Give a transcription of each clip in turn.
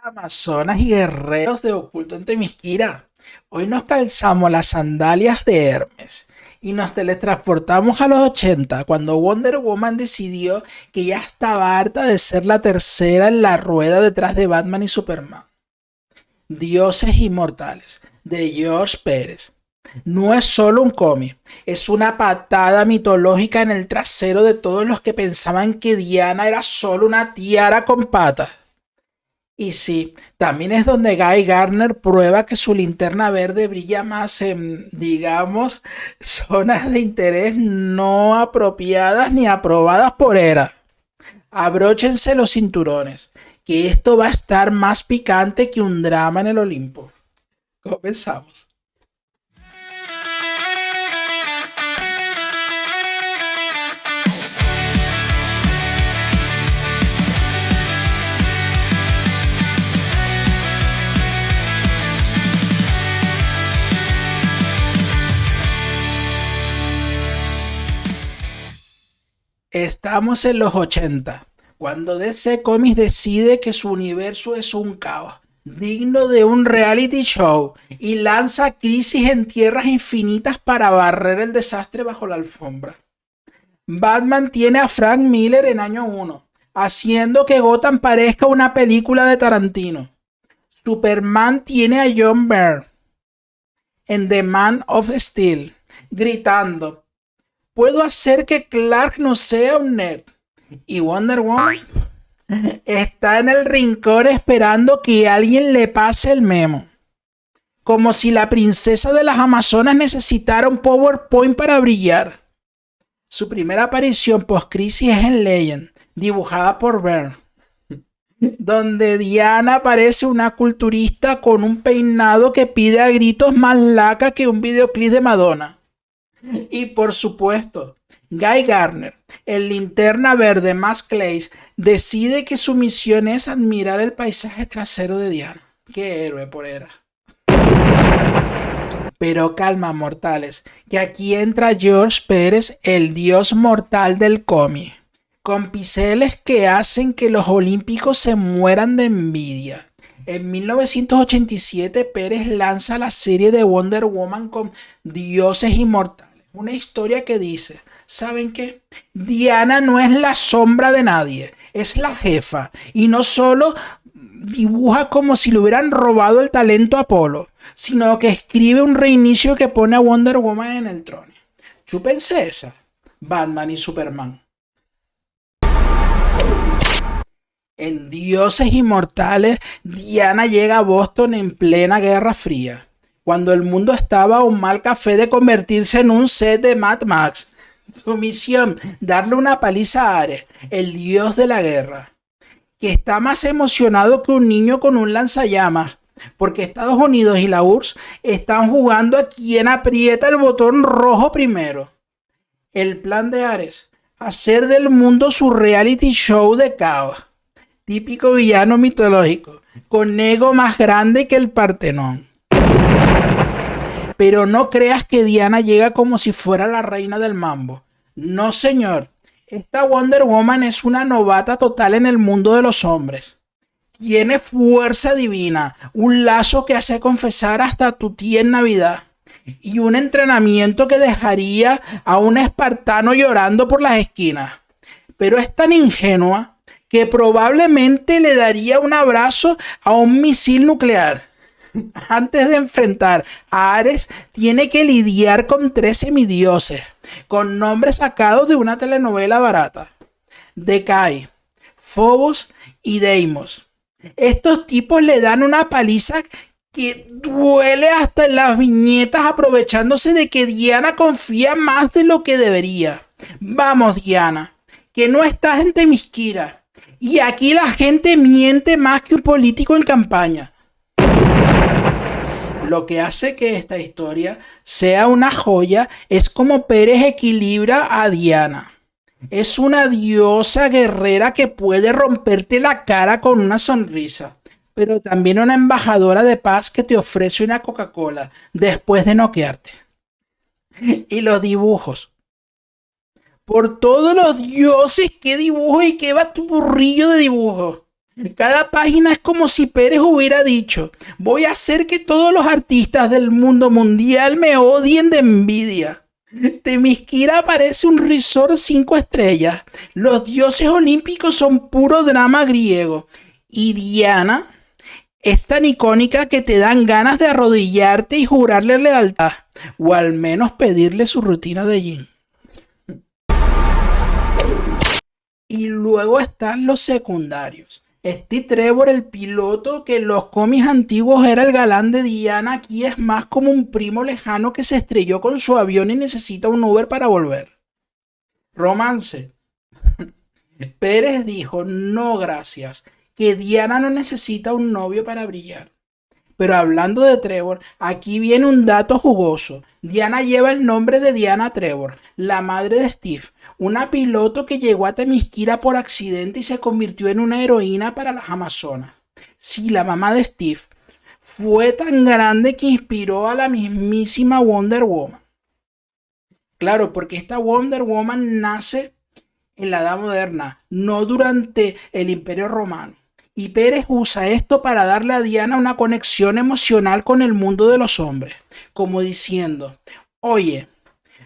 Amazonas y guerreros de Oculto en Temisquira. Hoy nos calzamos las sandalias de Hermes y nos teletransportamos a los 80 cuando Wonder Woman decidió que ya estaba harta de ser la tercera en la rueda detrás de Batman y Superman. Dioses Inmortales, de George Pérez. No es solo un cómic, es una patada mitológica en el trasero de todos los que pensaban que Diana era solo una tiara con patas. Y sí, también es donde Guy Gardner prueba que su linterna verde brilla más en, digamos, zonas de interés no apropiadas ni aprobadas por ERA. Abróchense los cinturones, que esto va a estar más picante que un drama en el Olimpo. Comenzamos. Estamos en los 80, cuando DC Comics decide que su universo es un caos, digno de un reality show, y lanza Crisis en Tierras Infinitas para barrer el desastre bajo la alfombra. Batman tiene a Frank Miller en año 1, haciendo que Gotham parezca una película de Tarantino. Superman tiene a John Byrne en The Man of Steel, gritando: puedo hacer que Clark no sea un nerd. Y Wonder Woman está en el rincón esperando que alguien le pase el memo. Como si la princesa de las Amazonas necesitara un PowerPoint para brillar. Su primera aparición post-crisis es en Legend, dibujada por Byrne, donde Diana parece una culturista con un peinado que pide a gritos más laca que un videoclip de Madonna. Y por supuesto, Guy Gardner, el linterna verde más Clays, decide que su misión es admirar el paisaje trasero de Diana. ¡Qué héroe por ERA! Pero calma, mortales, que aquí entra George Pérez, el dios mortal del cómic, con pinceles que hacen que los olímpicos se mueran de envidia. En 1987, Pérez lanza la serie de Wonder Woman con Dioses Inmortales. Una historia que dice: ¿saben qué? Diana no es la sombra de nadie, es la jefa. Y no solo dibuja como si le hubieran robado el talento a Apolo, sino que escribe un reinicio que pone a Wonder Woman en el trono. Chúpense esa, Batman y Superman. En Dioses Inmortales, Diana llega a Boston en plena Guerra Fría, cuando el mundo estaba a un mal café de convertirse en un set de Mad Max. Su misión: darle una paliza a Ares, el dios de la guerra, que está más emocionado que un niño con un lanzallamas, porque Estados Unidos y la URSS están jugando a quien aprieta el botón rojo primero. El plan de Ares: hacer del mundo su reality show de caos. Típico villano mitológico, con ego más grande que el Partenón. Pero no creas que Diana llega como si fuera la reina del mambo. No, señor. Esta Wonder Woman es una novata total en el mundo de los hombres. Tiene fuerza divina, un lazo que hace confesar hasta a tu tía en Navidad, y un entrenamiento que dejaría a un espartano llorando por las esquinas. Pero es tan ingenua que probablemente le daría un abrazo a un misil nuclear. Antes de enfrentar a Ares, tiene que lidiar con 3 semidioses, con nombres sacados de una telenovela barata: Decay, Phobos y Deimos. Estos tipos le dan una paliza que duele hasta en las viñetas, aprovechándose de que Diana confía más de lo que debería. Vamos, Diana, que no estás en Temisquira, y aquí la gente miente más que un político en campaña. Lo que hace que esta historia sea una joya es cómo Pérez equilibra a Diana. Es una diosa guerrera que puede romperte la cara con una sonrisa, pero también una embajadora de paz que te ofrece una Coca-Cola después de noquearte. Y los dibujos. Por todos los dioses, qué dibujo y qué batuburrillo de dibujo. Cada página es como si Pérez hubiera dicho: voy a hacer que todos los artistas del mundo mundial me odien de envidia. Temisquira parece un resort 5 estrellas. Los dioses olímpicos son puro drama griego. Y Diana es tan icónica que te dan ganas de arrodillarte y jurarle lealtad. O al menos pedirle su rutina de gym. Y luego están los secundarios. Steve Trevor, el piloto que en los cómics antiguos era el galán de Diana, aquí es más como un primo lejano que se estrelló con su avión y necesita un Uber para volver. Romance. Pérez dijo: no gracias, que Diana no necesita un novio para brillar. Pero hablando de Trevor, aquí viene un dato jugoso. Diana lleva el nombre de Diana Trevor, la madre de Steve, una piloto que llegó a Temisquira por accidente y se convirtió en una heroína para las Amazonas. Sí, la mamá de Steve fue tan grande que inspiró a la mismísima Wonder Woman. Claro, porque esta Wonder Woman nace en la Edad Moderna, no durante el Imperio Romano. Y Pérez usa esto para darle a Diana una conexión emocional con el mundo de los hombres, como diciendo: oye,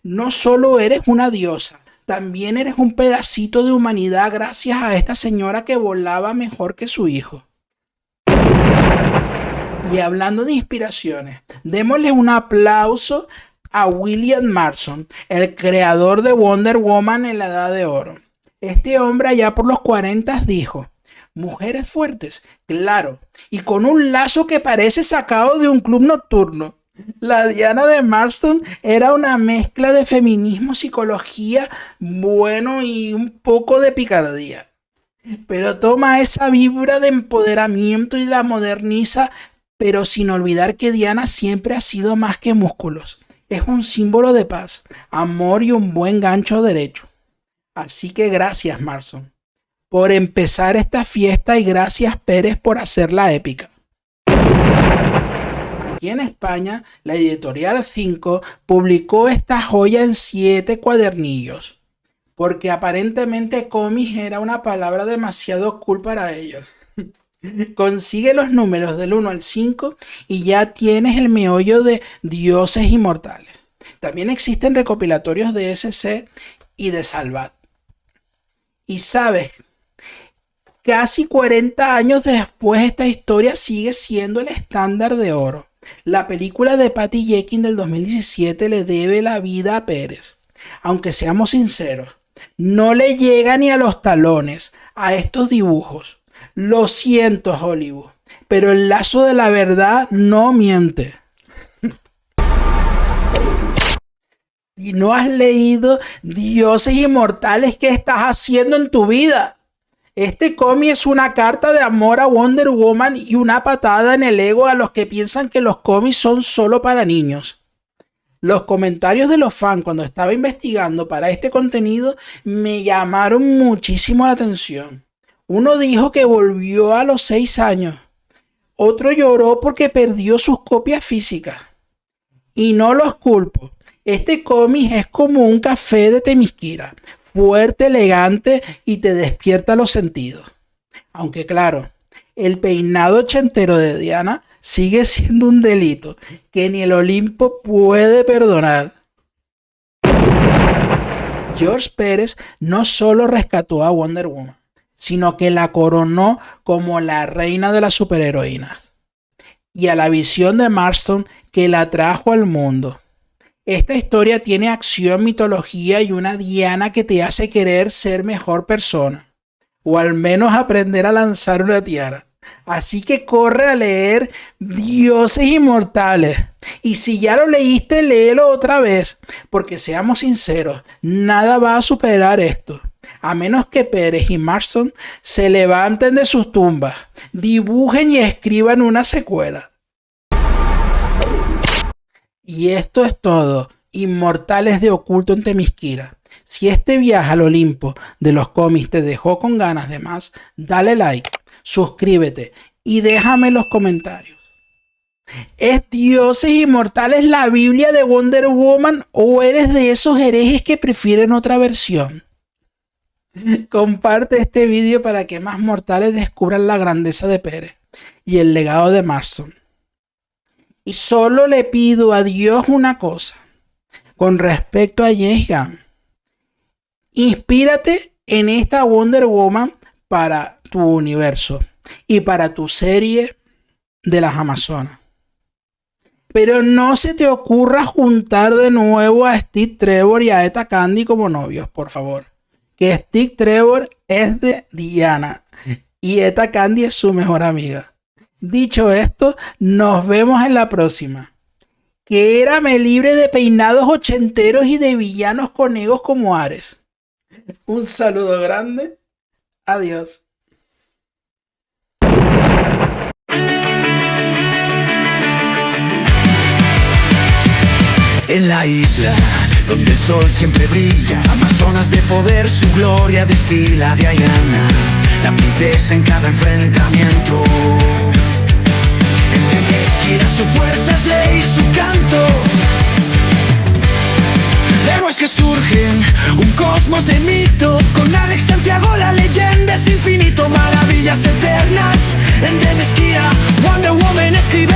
no solo eres una diosa, también eres un pedacito de humanidad gracias a esta señora que volaba mejor que su hijo. Y hablando de inspiraciones, démosle un aplauso a William Marston, el creador de Wonder Woman en la Edad de Oro. Este hombre allá por los 40 dijo: mujeres fuertes, claro, y con un lazo que parece sacado de un club nocturno. La Diana de Marston era una mezcla de feminismo, psicología, bueno, y un poco de picardía. Pero toma esa vibra de empoderamiento y la moderniza, pero sin olvidar que Diana siempre ha sido más que músculos. Es un símbolo de paz, amor y un buen gancho derecho. Así que gracias, Marston, por empezar esta fiesta, y gracias, Pérez, por hacerla épica. Aquí en España, la editorial 5 publicó esta joya en 7 cuadernillos, porque aparentemente cómics era una palabra demasiado cool para ellos. Consigue los números del 1 al 5 y ya tienes el meollo de Dioses Inmortales. También existen recopilatorios de SC y de Salvat. Y sabes, casi 40 años después, esta historia sigue siendo el estándar de oro. La película de Patty Jenkins del 2017 le debe la vida a Pérez. Aunque seamos sinceros, no le llega ni a los talones a estos dibujos. Lo siento, Hollywood, pero el lazo de la verdad no miente. Si no has leído Dioses Inmortales, ¿qué estás haciendo en tu vida? Este cómic es una carta de amor a Wonder Woman y una patada en el ego a los que piensan que los cómics son solo para niños. Los comentarios de los fans cuando estaba investigando para este contenido me llamaron muchísimo la atención. Uno dijo que volvió a los 6 años. Otro lloró porque perdió sus copias físicas. Y no los culpo. Este cómic es como un café de Temisquira, fuerte, elegante y te despierta los sentidos. Aunque claro, el peinado ochentero de Diana sigue siendo un delito que ni el Olimpo puede perdonar. George Pérez no solo rescató a Wonder Woman, sino que la coronó como la reina de las superheroínas. Y a la visión de Marston, que la trajo al mundo. Esta historia tiene acción, mitología y una Diana que te hace querer ser mejor persona. O al menos aprender a lanzar una tiara. Así que corre a leer Dioses Inmortales. Y si ya lo leíste, léelo otra vez. Porque seamos sinceros, nada va a superar esto. A menos que Pérez y Marston se levanten de sus tumbas, dibujen y escriban una secuela. Y esto es todo, Inmortales de Oculto en Temisquira. Si este viaje al Olimpo de los cómics te dejó con ganas de más, dale like, suscríbete y déjame en los comentarios. ¿Es Dioses Inmortales la Biblia de Wonder Woman o eres de esos herejes que prefieren otra versión? Comparte este vídeo para que más mortales descubran la grandeza de Pérez y el legado de Marston. Y solo le pido a Dios una cosa con respecto a James Gunn. Inspírate en esta Wonder Woman para tu universo y para tu serie de las Amazonas. Pero no se te ocurra juntar de nuevo a Steve Trevor y a Etta Candy como novios, por favor. Que Steve Trevor es de Diana y Etta Candy es su mejor amiga. Dicho esto, nos vemos en la próxima. Que era me libre de peinados ochenteros y de villanos con egos como Ares. Un saludo grande. Adiós. En la isla donde el sol siempre brilla, amazonas de poder, su gloria destila. Diana, la princesa en cada enfrentamiento. En Themyscira su fuerza es ley, su canto. Héroes que surgen, un cosmos de mito. Con Alex Santiago la leyenda es infinito. Maravillas eternas en Themyscira, Wonder Woman escribe